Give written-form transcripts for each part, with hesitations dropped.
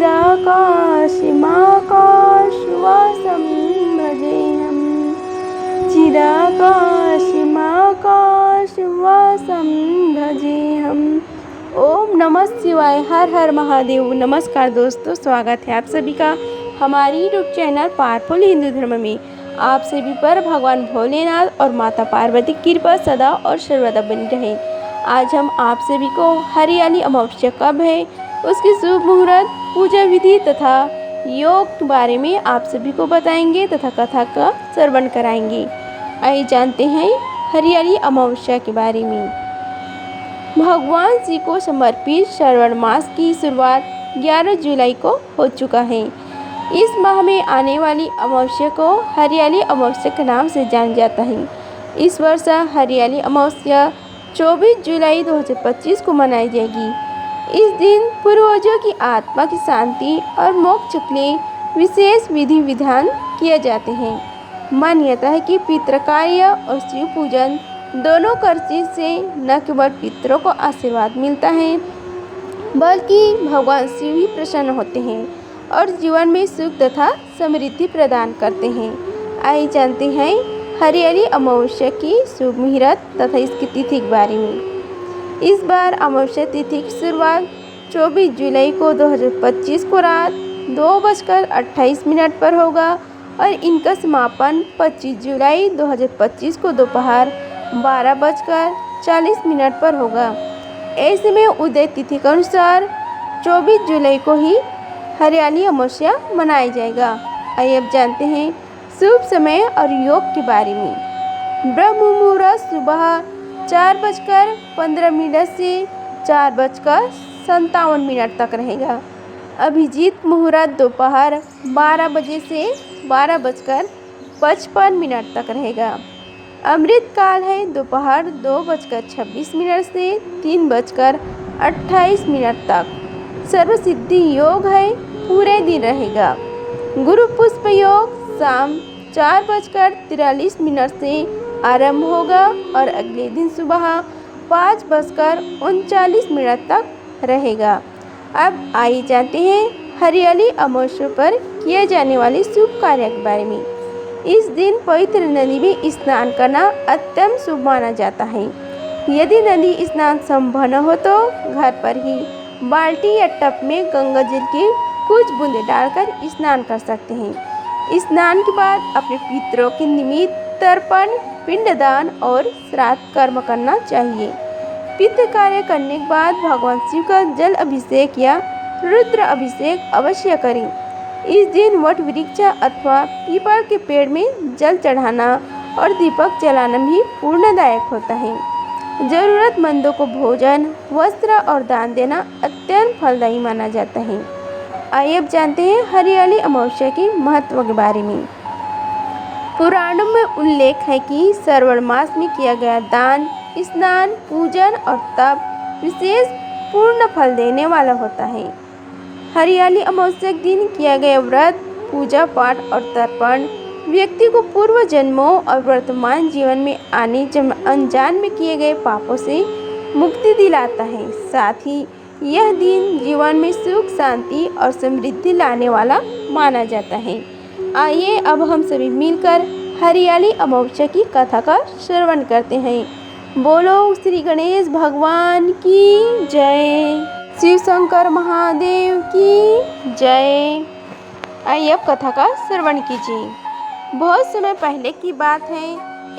चिदाकाशमाकाशवासं भजेऽहं चिदाकाशमाकाशवासं भजेऽहं। ओम नमः शिवाय। हर हर महादेव। नमस्कार दोस्तों, स्वागत है आप सभी का हमारी यूट्यूब चैनल पावरफुल हिंदू धर्म में। आप सभी पर भगवान भोलेनाथ और माता पार्वती की कृपा सदा और सर्वदा बनी रहे। आज हम आप सभी को हरियाली अमावस्या कब है, उसकी शुभ मुहूर्त, पूजा विधि तथा योग के बारे में आप सभी को बताएंगे तथा कथा का श्रवण कराएंगे। आइए जानते हैं हरियाली अमावस्या के बारे में। भगवान श्री को समर्पित श्रावण मास की शुरुआत 11 जुलाई को हो चुका है। इस माह में आने वाली अमावस्या को हरियाली अमावस्या के नाम से जाना जाता है। इस वर्ष हरियाली अमावस्या 24 जुलाई 2025 को मनाई जाएगी। इस दिन पूर्वजों की आत्मा की शांति और मोक्ष के लिए विशेष विधि विधान किए जाते हैं। मान्यता है कि पितृकार्य और शिव पूजन दोनों कर्तव्य से न केवल पितरों को आशीर्वाद मिलता है, बल्कि भगवान शिव ही प्रसन्न होते हैं और जीवन में सुख तथा समृद्धि प्रदान करते हैं। आइए जानते हैं हरियाली अमावस्या की शुभ मुहूर्त तथा इसकी तिथि के बारे में। इस बार अमावस्या तिथि की शुरुआत 24 जुलाई को 2025 को रात 2:28 पर होगा और इनका समापन 25 जुलाई 2025 को दोपहर 12:40 पर होगा। ऐसे में उदय तिथि के अनुसार 24 जुलाई को ही हरियाली अमावस्या मनाया जाएगा। आइए अब जानते हैं शुभ समय और योग के बारे में। ब्रह्म मुहूर्त सुबह 4:15 से 4:57 तक रहेगा। अभिजीत मुहूर्त दोपहर 12 बजे से 12:55 तक रहेगा। अमृत काल है दोपहर 2:26 से 3:28 तक। सर्वसिद्धि योग है, पूरे दिन रहेगा। गुरु पुष्प योग शाम 4:43 से आरंभ होगा और अगले दिन सुबह 5:39 तक रहेगा। अब आइए जानते हैं हरियाली अमावस्या पर किए जाने वाले शुभ कार्य के बारे में। इस दिन पवित्र नदी में स्नान करना अत्यंत शुभ माना जाता है। यदि नदी स्नान संभव न हो तो घर पर ही बाल्टी या टब में गंगा जल की कुछ बूंदें डालकर स्नान कर सकते हैं। स्नान के बाद अपने पितरों के निमित्त तर्पण, पिंडदान और श्राद्ध कर्म करना चाहिए। पितृ कार्य करने के बाद भगवान शिव का जल अभिषेक या रुद्र अभिषेक अवश्य करें। इस दिन वट वृक्ष अथवा पीपल के पेड़ में जल चढ़ाना और दीपक जलाना भी पुण्यदायक होता है। जरूरतमंदों को भोजन, वस्त्र और दान देना अत्यंत फलदायी माना जाता है। आइए अब जानते हैं हरियाली अमावस्या के महत्व के बारे में। पुराणों में उल्लेख है कि श्रावण मास में किया गया दान, स्नान, पूजन और तप विशेष पूर्ण फल देने वाला होता है। हरियाली अमावस्या के दिन किया गया व्रत, पूजा पाठ और तर्पण व्यक्ति को पूर्व जन्मों और वर्तमान जीवन में आने अनजान में किए गए पापों से मुक्ति दिलाता है। साथ ही यह दिन जीवन में सुख, शांति और समृद्धि लाने वाला माना जाता है। आइए अब हम सभी मिलकर हरियाली अमावस्या की कथा का श्रवण करते हैं। बोलो श्री गणेश भगवान की जय, शिव शंकर महादेव की जय। आइए अब कथा का श्रवण कीजिए। बहुत समय पहले की बात है।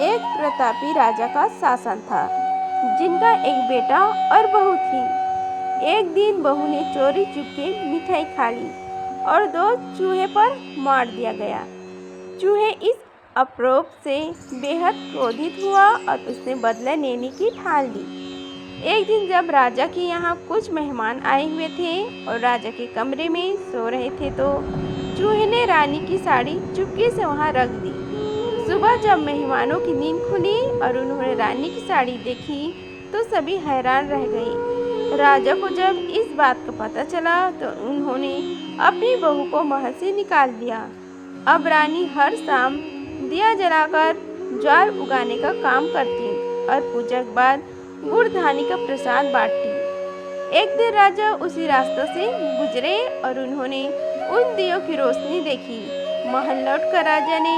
एक प्रतापी राजा का शासन था, जिनका एक बेटा और बहू थी। एक दिन बहू ने चोरी चुपके मिठाई खा ली और 2 चूहे पर मार दिया गया। चूहे इस अपराध से बेहद क्रोधित हुआ और उसने बदला लेने की ठान ली। एक दिन जब राजा के यहाँ कुछ मेहमान आए हुए थे और राजा के कमरे में सो रहे थे तो चूहे ने रानी की साड़ी चुपके से वहाँ रख दी। सुबह जब मेहमानों की नींद खुली और उन्होंने रानी की साड़ी देखी तो सभी हैरान रह गए। राजा को जब इस बात का पता चला तो उन्होंने अपनी बहू को महल से निकाल दिया। अब रानी हर शाम दिया जलाकर ज्वार उगाने का काम करती और पूजा के बाद गुड़ धानी का प्रसाद बांटती। एक दिन राजा उसी रास्ते से गुजरे और उन्होंने उन दियों की रोशनी देखी। महल लौटकर राजा ने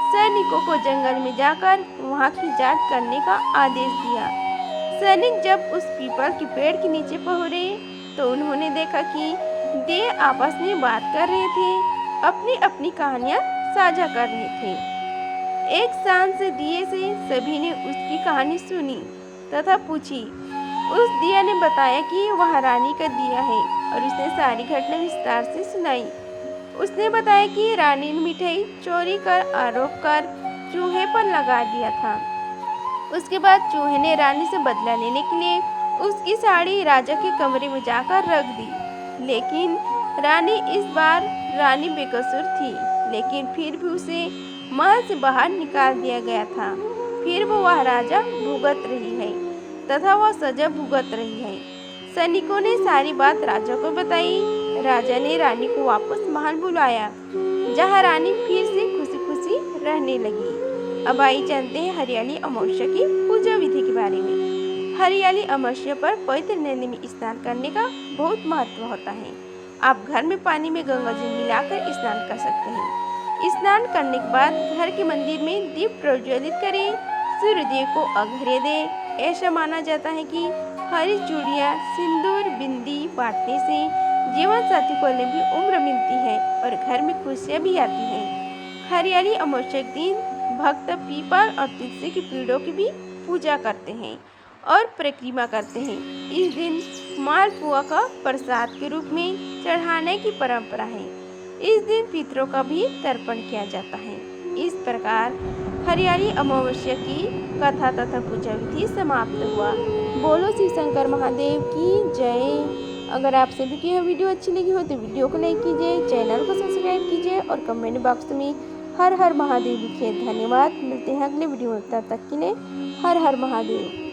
सैनिकों को जंगल में जाकर वहां की जांच करने का आदेश दिया। सैनिक जब उस पीपल के पेड़ के नीचे पहुंचे तो उन्होंने देखा कि दिए आपस में बात कर रहे थे, अपनी अपनी कहानियां साझा कर रहे थे। एक शांत से दिए से सभी ने उसकी कहानी सुनी तथा पूछी। उस दिया ने बताया कि वह रानी का दिया है और उसने सारी घटना विस्तार से सुनाई। उसने बताया कि रानी ने मिठाई चोरी कर आरोप कर चूहे पर लगा दिया था। उसके बाद चूहे ने रानी से बदला लेने के लिए उसकी साड़ी राजा के कमरे में जाकर रख दी। लेकिन इस बार रानी बेकसूर थी, लेकिन फिर भी उसे महल से बाहर निकाल दिया गया था। फिर वह राजा भुगत रही है तथा वह सजा भुगत रही है। सैनिकों ने सारी बात राजा को बताई। राजा ने रानी को वापस महल बुलाया, जहां रानी फिर से खुशी खुशी रहने लगी। अब आई जानते हैं हरियाली अमावस्या की पूजा विधि के बारे में। हरियाली अमावस्या पर पवित्र नदी में स्नान करने का बहुत महत्व होता है। आप घर में पानी में गंगा जल मिलाकर स्नान कर सकते हैं। स्नान करने के बाद घर के मंदिर में दीप प्रज्वलित करें, सूर्यदेव को अर्घ्य दें। ऐसा माना जाता है कि हरी चूड़ियाँ, सिंदूर, बिंदी बांटने से जीवन साथी को लंबी उम्र मिलती है और घर में खुशियाँ भी आती हैं। हरियाली अमावस्या के दिन भक्त पीपल और तुलसी के पेड़ों की भी पूजा करते हैं और परिक्रमा करते हैं। इस दिन मालपुआ का प्रसाद के रूप में चढ़ाने की परंपरा है। इस दिन पितरों का भी तर्पण किया जाता है। इस प्रकार हरियाली अमावस्या की कथा तथा पूजा विधि समाप्त हुआ। बोलो शिव शंकर महादेव की जय। अगर आप सभी की यह वीडियो अच्छी लगी हो तो वीडियो को लाइक कीजिए, चैनल को सब्सक्राइब कीजिए और कमेंट बॉक्स में हर हर महादेव लिखिए। धन्यवाद। मिलते हैं अगले वीडियो में, तब तक के लिए हर हर महादेव।